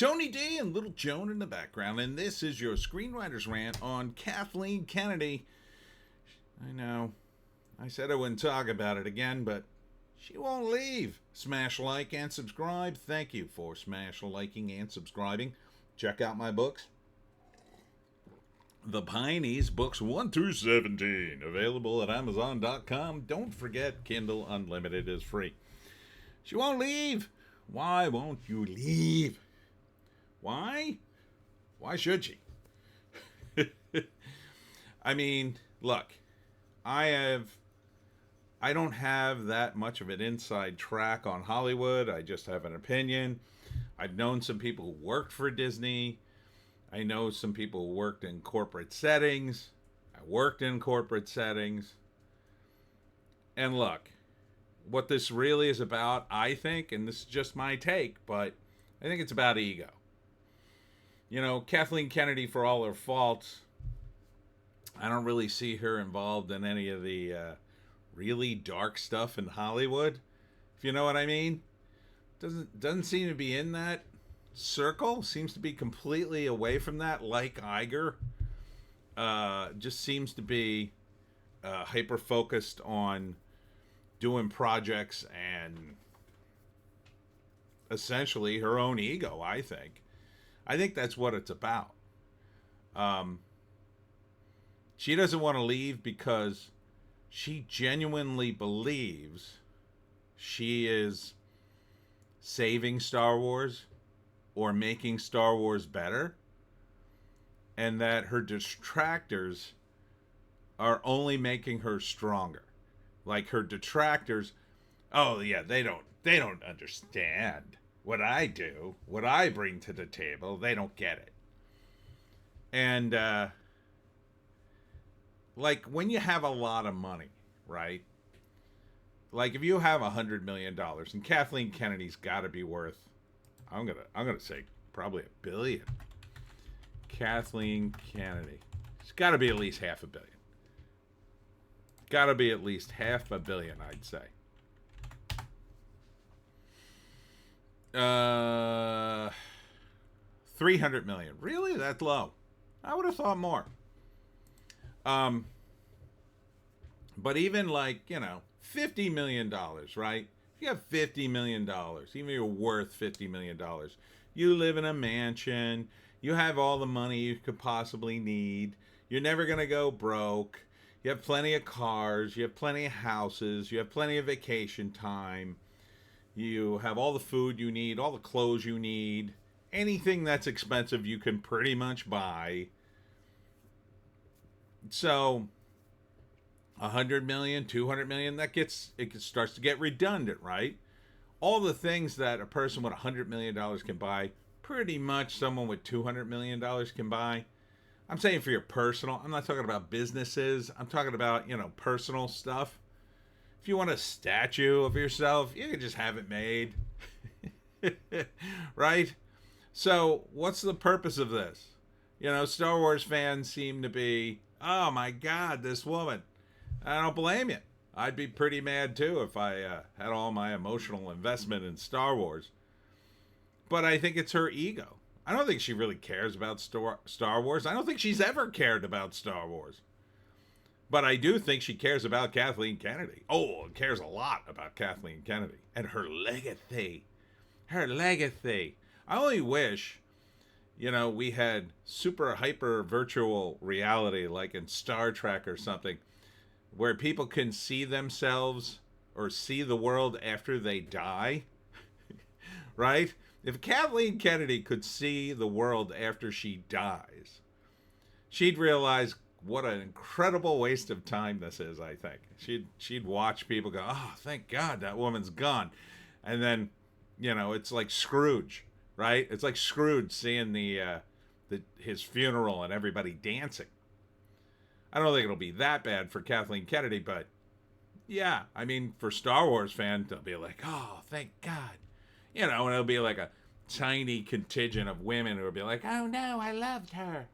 Tony D and Little Joan in the background, and this is your Screenwriter's Rant on Kathleen Kennedy. I know, I said I wouldn't talk about it again, but she won't leave. Smash like and subscribe. Thank you for smash liking and subscribing. Check out my books. The Pineys, books 1 through 17, available at Amazon.com. Don't forget, Kindle Unlimited is free. She won't leave. Why won't you leave? Why? Why should she? I mean, look, I don't have that much of an inside track on Hollywood. I just have an opinion. I've known some people who worked for Disney. I know some people who worked in corporate settings. I worked in corporate settings. And look, what this really is about, I think, and this is just my take, but I think it's about ego. You know, Kathleen Kennedy, for all her faults, I don't really see her involved in any of the really dark stuff in Hollywood, if you know what I mean. Doesn't seem to be in that circle. Seems to be completely away from that, like Iger. Just seems to be hyper focused on doing projects and essentially her own ego, I think. I think that's what it's about. She doesn't want to leave because she genuinely believes she is saving Star Wars or making Star Wars better, and that her detractors are only making her stronger. Like her detractors, oh yeah, they don't understand what I do, what I bring to the table. They don't get it. And like when you have a lot of money, right? Like if you have $100 million, and Kathleen Kennedy's got to be worth, I'm gonna say probably $1 billion. Kathleen Kennedy, it's got to be at least $500 million. Got to be at least $500 million, I'd say. 300 million. Really? That's low. I would have thought more. But even like, $50 million, right? If you have $50 million, even if you're worth $50 million, you live in a mansion, you have all the money you could possibly need, you're never going to go broke, you have plenty of cars, you have plenty of houses, you have plenty of vacation time, you have all the food you need, all the clothes you need, anything that's expensive you can pretty much buy. So 100 million, 200 million, it starts to get redundant, right? All the things that a person with $100 million can buy, pretty much someone with $200 million can buy. I'm saying for your personal, I'm not talking about businesses. I'm talking about, personal stuff. If you want a statue of yourself, you can just have it made. Right? So what's the purpose of this? Star Wars fans seem to be, oh my God, this woman. I don't blame you. I'd be pretty mad too if I had all my emotional investment in Star Wars. But I think it's her ego. I don't think she really cares about Star Wars. I don't think she's ever cared about Star Wars. But I do think she cares about Kathleen Kennedy. Oh, cares a lot about Kathleen Kennedy and her legacy. Her legacy. I only wish, we had super hyper virtual reality like in Star Trek or something, where people can see themselves or see the world after they die. Right? If Kathleen Kennedy could see the world after she dies, she'd realize what an incredible waste of time this is, I think. She'd watch people go, oh, thank God that woman's gone. And then, it's like Scrooge, right? It's like Scrooge seeing his funeral and everybody dancing. I don't think it'll be that bad for Kathleen Kennedy, but yeah, I mean, for Star Wars fans, they'll be like, oh, thank God. And it'll be like a tiny contingent of women who will be like, oh no, I loved her.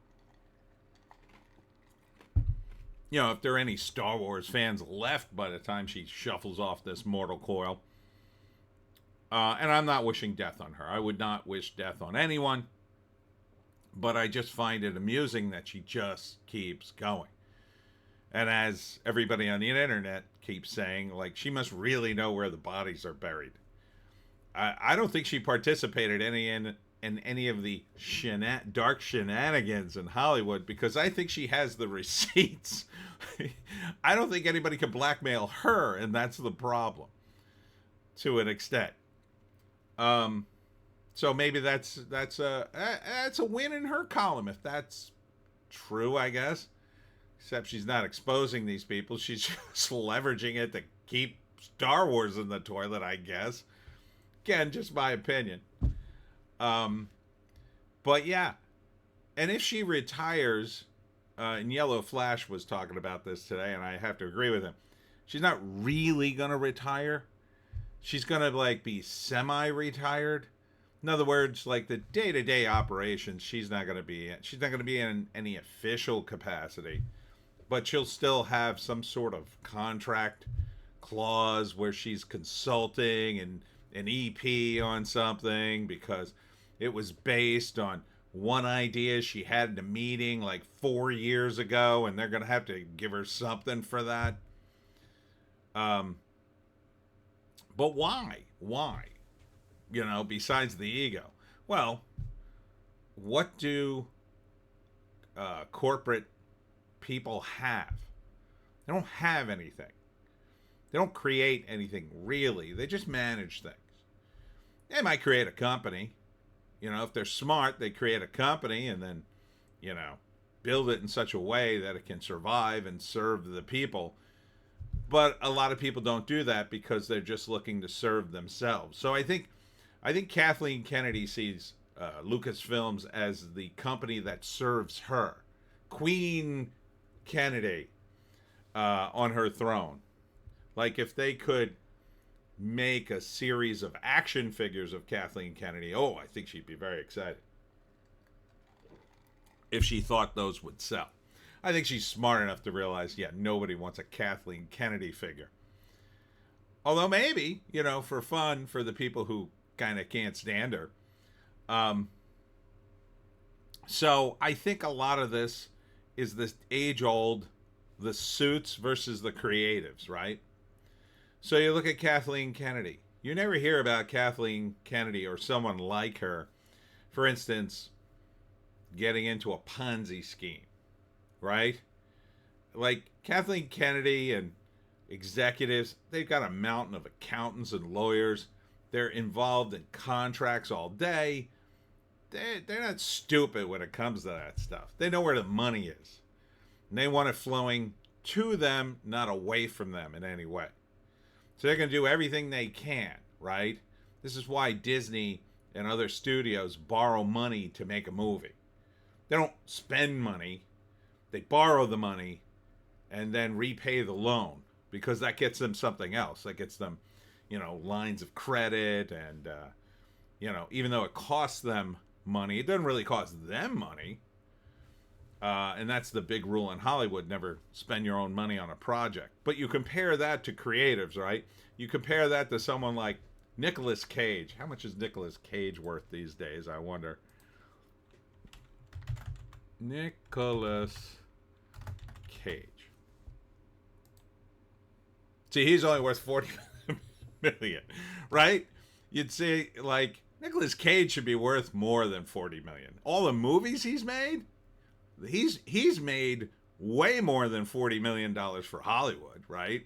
If there are any Star Wars fans left by the time she shuffles off this mortal coil. And I'm not wishing death on her. I would not wish death on anyone. But I just find it amusing that she just keeps going. And as everybody on the internet keeps saying, like, she must really know where the bodies are buried. I don't think she participated in any of the dark shenanigans in Hollywood, because I think she has the receipts. I don't think anybody can blackmail her, and that's the problem to an extent. So maybe that's a win in her column if that's true, I guess. Except she's not exposing these people. She's just leveraging it to keep Star Wars in the toilet, I guess. Again, just my opinion. But yeah. And if she retires, and Yellow Flash was talking about this today, and I have to agree with him. She's not really going to retire. She's going to, like, be semi-retired. In other words, like, the day-to-day operations, she's not going to be in any official capacity. But she'll still have some sort of contract clause where she's consulting and an EP on something because it was based on one idea she had in a meeting like 4 years ago, and they're going to have to give her something for that. But why? Why? You know, besides the ego. Well, what do corporate people have? They don't have anything. They don't create anything, really. They just manage things. They might create a company. You know, if they're smart, they create a company and then, you know, build it in such a way that it can survive and serve the people. But a lot of people don't do that because they're just looking to serve themselves. So I think Kathleen Kennedy sees Lucasfilms as the company that serves her. Queen Kennedy on her throne. Like, if they could make a series of action figures of Kathleen Kennedy, oh, I think she'd be very excited. If she thought those would sell. I think she's smart enough to realize, yeah, nobody wants a Kathleen Kennedy figure. Although maybe, you know, for fun, for the people who kind of can't stand her. So I think a lot of this is this age-old, the suits versus the creatives, right? So you look at Kathleen Kennedy. You never hear about Kathleen Kennedy or someone like her, for instance, getting into a Ponzi scheme, right? Like Kathleen Kennedy and executives, they've got a mountain of accountants and lawyers. They're involved in contracts all day. They're not stupid when it comes to that stuff. They know where the money is. And they want it flowing to them, not away from them in any way. So they're going to do everything they can, right? This is why Disney and other studios borrow money to make a movie. They don't spend money. They borrow the money and then repay the loan because that gets them something else. That gets them, you know, lines of credit and, you know, even though it costs them money, it doesn't really cost them money. And that's the big rule in Hollywood, never spend your own money on a project. But you compare that to creatives, right? You compare that to someone like Nicolas Cage. How much is Nicolas Cage worth these days, I wonder? Nicolas Cage. See, he's only worth 40 million, right? You'd say, like, Nicolas Cage should be worth more than 40 million. All the movies he's made? He's made way more than $40 million for Hollywood, right?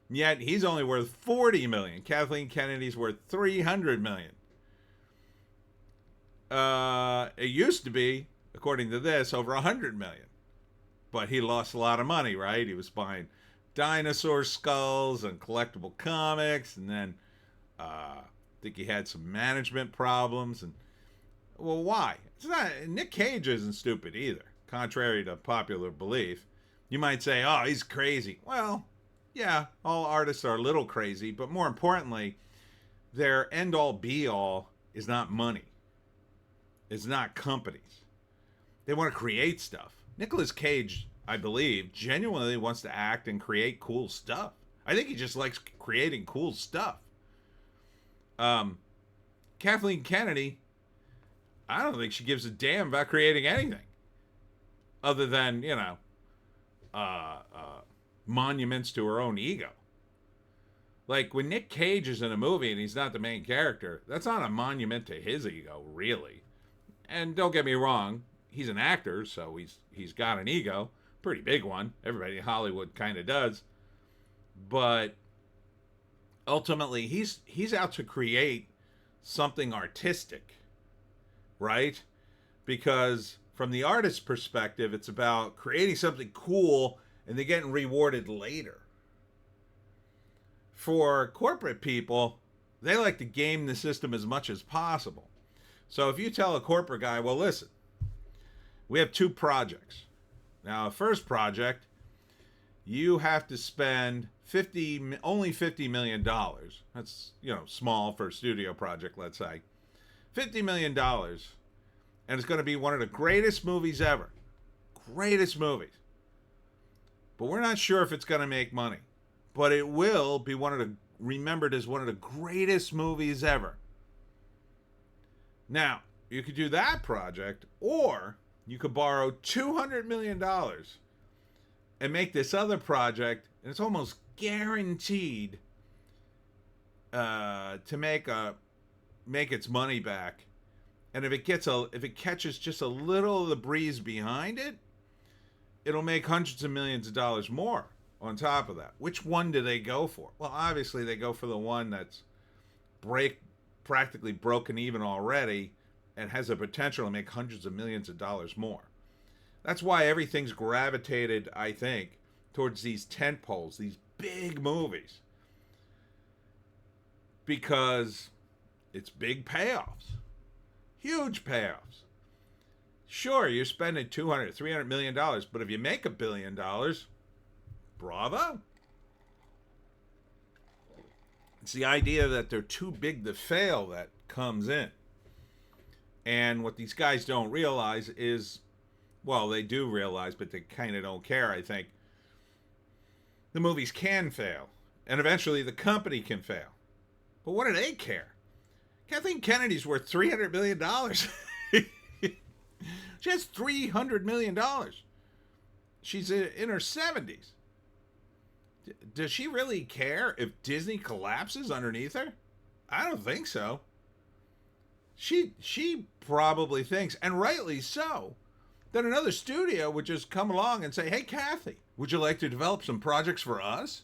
Yet he's only worth 40 million. Kathleen Kennedy's worth 300 million. It used to be, according to this, over 100 million. But he lost a lot of money, right? He was buying dinosaur skulls and collectible comics, and then I think he had some management problems. And well, why? It's not. Nick Cage isn't stupid either. Contrary to popular belief, you might say, oh, he's crazy. Well, yeah, all artists are a little crazy, but more importantly, their end-all be-all is not money. It's not companies. They want to create stuff. Nicolas Cage, I believe, genuinely wants to act and create cool stuff. I think he just likes creating cool stuff. Um, Kathleen Kennedy, I don't think she gives a damn about creating anything other than, monuments to her own ego. Like when Nick Cage is in a movie and he's not the main character, that's not a monument to his ego, really. And don't get me wrong, he's an actor, so he's got an ego, pretty big one. Everybody in Hollywood kind of does. But ultimately, he's out to create something artistic, right? Because from the artist's perspective, it's about creating something cool and then getting rewarded later. For corporate people, they like to game the system as much as possible. So if you tell a corporate guy, well, listen, we have 2 projects. Now, the first project, you have to spend only $50 million. That's, small for a studio project, let's say. $50 million. And it's going to be one of the greatest movies ever. Greatest movies. But we're not sure if it's going to make money. But it will be remembered as one of the greatest movies ever. Now, you could do that project, or you could borrow $200 million and make this other project, and it's almost guaranteed to make its money back. And if it catches just a little of the breeze behind it, it'll make hundreds of millions of dollars more on top of that. Which one do they go for? Well, obviously they go for the one that's practically broken even already and has the potential to make hundreds of millions of dollars more. That's why everything's gravitated, I think, towards these tentpoles, these big movies. Because it's big payoffs. Huge payoffs. Sure, you're spending $200, $300 million, but if you make $1 billion, bravo. It's the idea that they're too big to fail that comes in. And what these guys don't realize is, well, they do realize, but they kind of don't care, I think. The movies can fail. And eventually the company can fail. But what do they care? Kathleen Kennedy's worth $300 million. She has $300 million. She's in her 70s. Does she really care if Disney collapses underneath her? I don't think so. She probably thinks, and rightly so, that another studio would just come along and say, hey, Kathy, would you like to develop some projects for us?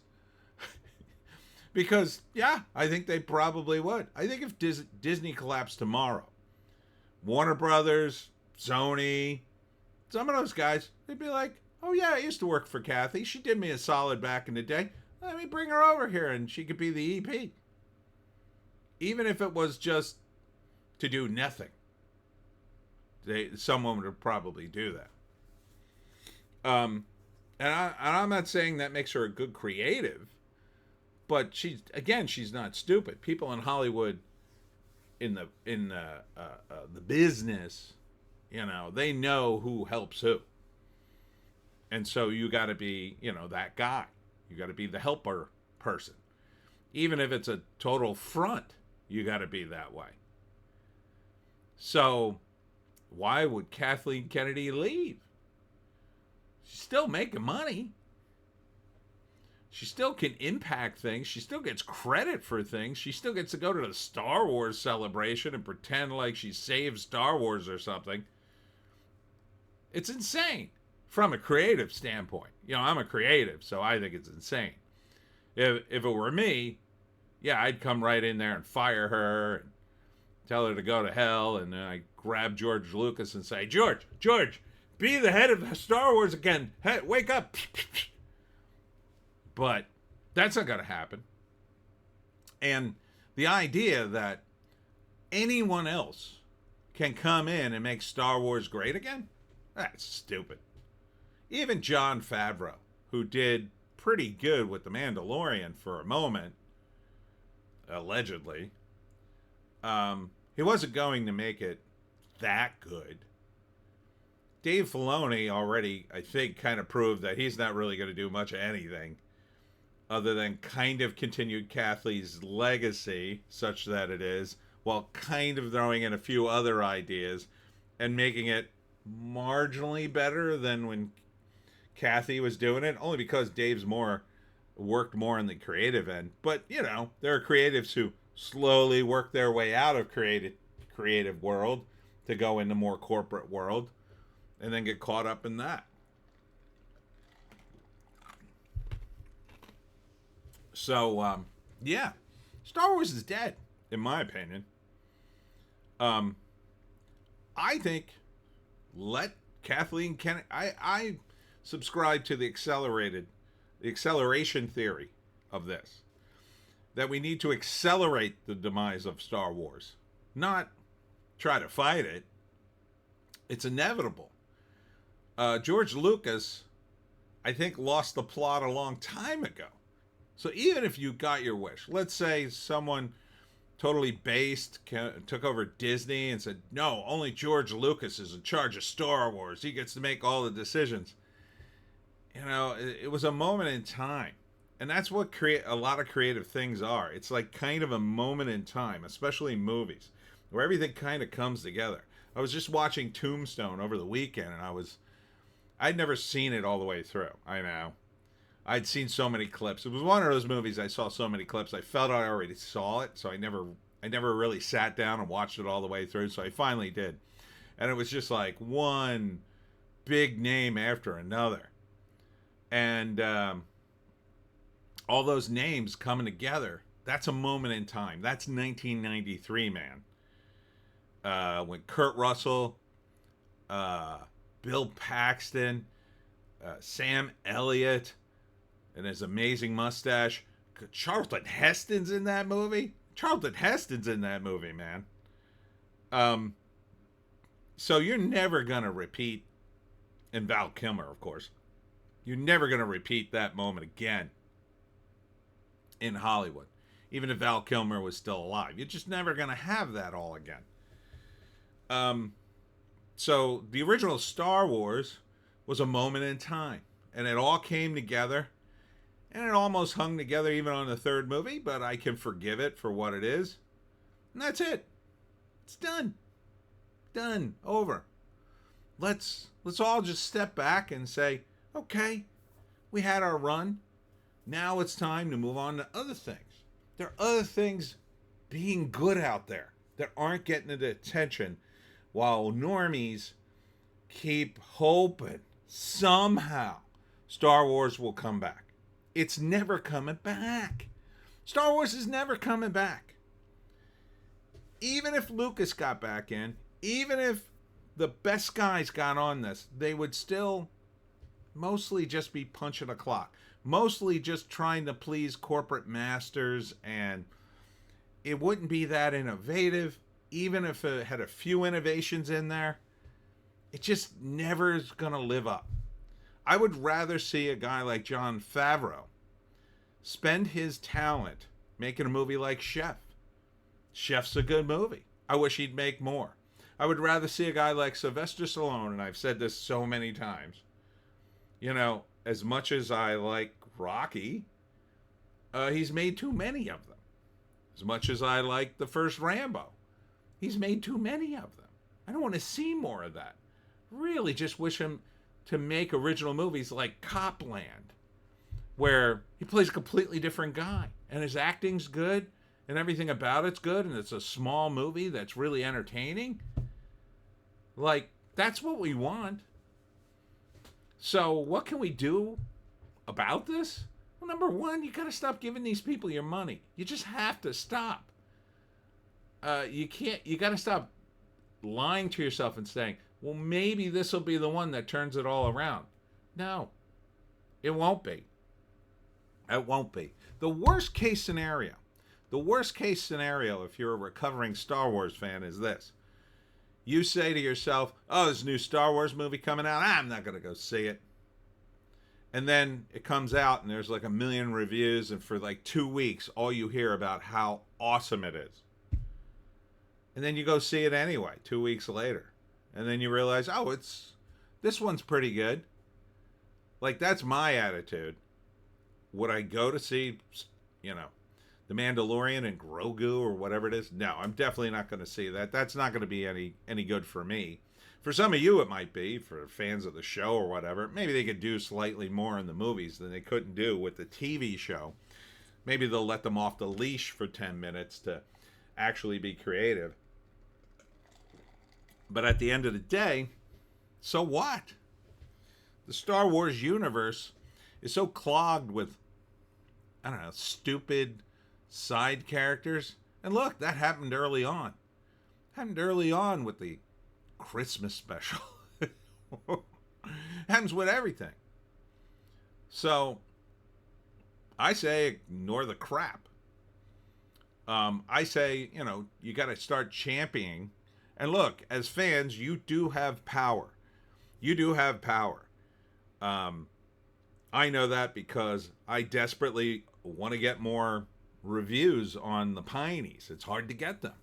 Because, yeah, I think they probably would. I think if Disney collapsed tomorrow, Warner Brothers, Sony, some of those guys, they'd be like, oh, yeah, I used to work for Kathy. She did me a solid back in the day. Let me bring her over here and she could be the EP. Even if it was just to do nothing. Someone would probably do that. And I'm not saying that makes her a good creative, but she's not stupid. People in Hollywood, in the business, they know who helps who. And so you got to be, that guy. You got to be the helper person. Even if it's a total front, you got to be that way. So why would Kathleen Kennedy leave? She's still making money. She still can impact things. She still gets credit for things. She still gets to go to the Star Wars celebration and pretend like she saved Star Wars or something. It's insane. From a creative standpoint. I'm a creative, so I think it's insane. If it were me, yeah, I'd come right in there and fire her and tell her to go to hell, and then I grab George Lucas and say, George, be the head of Star Wars again. Hey, wake up. But that's not going to happen. And the idea that anyone else can come in and make Star Wars great again, that's stupid. Even Jon Favreau, who did pretty good with The Mandalorian for a moment, allegedly, he wasn't going to make it that good. Dave Filoni already, I think, kind of proved that he's not really going to do much of anything. other than kind of continued Kathleen's legacy, such that it is, while kind of throwing in a few other ideas and making it marginally better than when Kathy was doing it, only because Dave's worked more in the creative end. But, you know, there are creatives who slowly work their way out of creative world to go into more corporate world and then get caught up in that. So, yeah, Star Wars is dead, in my opinion. I think let Kathleen Kennedy. I subscribe to the acceleration theory of this. That we need to accelerate the demise of Star Wars, not try to fight it. It's inevitable. George Lucas, I think, lost the plot a long time ago. So even if you got your wish, let's say someone totally based took over Disney and said, no, only George Lucas is in charge of Star Wars. He gets to make all the decisions. You know, it was a moment in time. And that's what a lot of creative things are. It's like kind of a moment in time, especially movies, where everything kind of comes together. I was just watching Tombstone over the weekend, and I'd never seen it all the way through. I know. I'd seen so many clips. It was one of those movies I saw so many clips. I felt I already saw it, so I never really sat down and watched it all the way through, so I finally did. And it was just like one big name after another. And all those names coming together, that's a moment in time. That's 1993, man. When Kurt Russell, Bill Paxton, Sam Elliott, and his amazing mustache. Charlton Heston's in that movie. Charlton Heston's in that movie, man. So you're never going to repeat, and Val Kilmer, of course, you're never going to repeat that moment again in Hollywood. Even if Val Kilmer was still alive. You're just never going to have that all again. So the original Star Wars was a moment in time. And it all came together. And it almost hung together even on the third movie, but I can forgive it for what it is. And that's it. It's done. Done. Over. Let's all just step back and say, okay, we had our run. Now it's time to move on to other things. There are other things being good out there that aren't getting the attention, while normies keep hoping somehow Star Wars will come back. It's never coming back. Star Wars is never coming back. Even if Lucas got back in, even if the best guys got on this, they would still mostly just be punching a clock. Mostly just trying to please corporate masters, and it wouldn't be that innovative. Even if it had a few innovations in there, it just never is going to live up. I would rather see a guy like Jon Favreau spend his talent making a movie like Chef. Chef's a good movie. I wish he'd make more. I would rather see a guy like Sylvester Stallone, and I've said this so many times. You know, as much as I like Rocky, he's made too many of them. As much as I like the first Rambo, he's made too many of them. I don't want to see more of that. Really just wish him to make original movies like Copland, where he plays a completely different guy, and his acting's good, and everything about it's good, and it's a small movie that's really entertaining. Like, that's what we want. So what can we do about this? Well, number one, you got to stop giving these people your money. You just have to stop. You got to stop lying to yourself and saying, well, maybe this will be the one that turns it all around. No, it won't be. It won't be. The worst case scenario if you're a recovering Star Wars fan is this. You say to yourself, oh, there's a new Star Wars movie coming out. I'm not going to go see it. And then it comes out and there's like 1 million reviews, and for like 2 weeks, all you hear about how awesome it is. And then you go see it anyway, 2 weeks later. And then you realize, oh, this one's pretty good. Like, that's my attitude Would I go to see, you know, The Mandalorian and Grogu or whatever it is? No, I'm definitely not going to see that. That's not going to be any good for me. For some of you, it might be. For fans of the show or whatever, maybe they could do slightly more in the movies than they couldn't do with the TV show. Maybe they'll let them off the leash for 10 minutes to actually be creative. But at the end of the day, so what? The Star Wars universe is so clogged with, I don't know, stupid side characters. And look, that happened early on. Happened early on with the Christmas special. Happens with everything. So I say ignore the crap. I say, you know, you got to start championing. And look, as fans, you do have power. You do have power. I know that because I desperately want to get more reviews on the Pineys. It's hard to get them.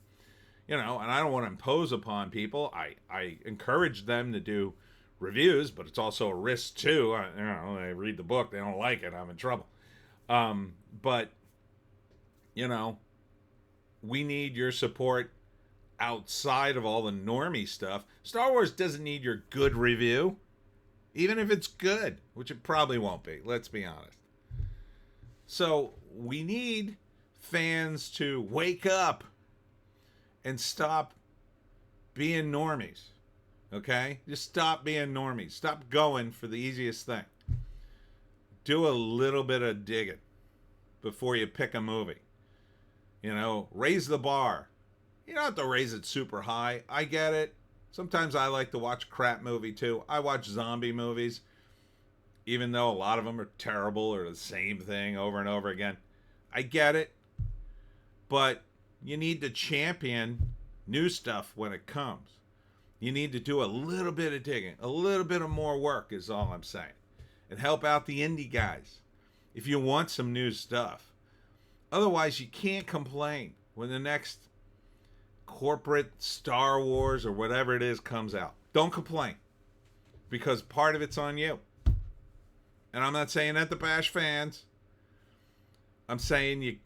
You know, and I don't want to impose upon people. I encourage them to do reviews, but it's also a risk too. They read the book, they don't like it, I'm in trouble. But, you know, we need your support outside of all the normie stuff. Star Wars doesn't need your good review, even if it's good, which it probably won't be, let's be honest. So we need fans to wake up and stop being normies, okay? Just stop being normies. Stop going for the easiest thing. Do a little bit of digging before you pick a movie. You know, raise the bar. You don't have to raise it super high. I get it. Sometimes I like to watch crap movie too. I watch zombie movies, even though a lot of them are terrible or the same thing over and over again. I get it. But you need to champion new stuff when it comes. You need to do a little bit of digging, a little bit of more work is all I'm saying. And help out the indie guys if you want some new stuff. Otherwise, you can't complain when the next corporate Star Wars or whatever it is comes out. Don't complain, because part of it's on you. And I'm not saying that to bash fans. I'm saying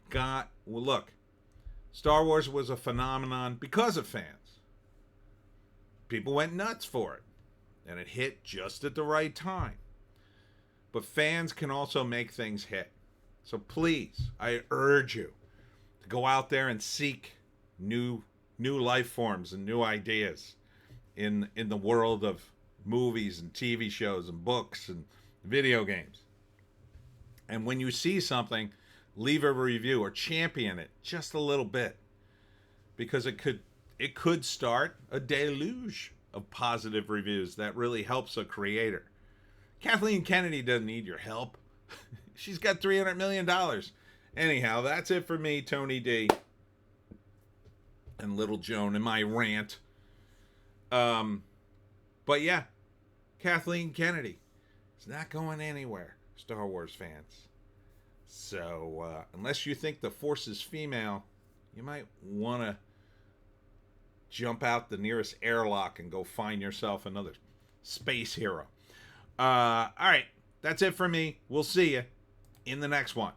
look, Star Wars was a phenomenon because of fans. People went nuts for it, and it hit just at the right time. But fans can also make things hit. So please, I urge you to go out there and seek new life forms and new ideas in the world of movies and TV shows and books and video games. And when you see something, leave a review or champion it just a little bit, because it could start a deluge of positive reviews that really helps a creator. Kathleen Kennedy doesn't need your help. She's got $300 million. Anyhow, that's it for me, Tony D. And Little Joan and my rant. But yeah, Kathleen Kennedy is not going anywhere, Star Wars fans. So unless you think the Force is female, you might want to jump out the nearest airlock and go find yourself another space hero. All right, that's it for me. We'll see you in the next one.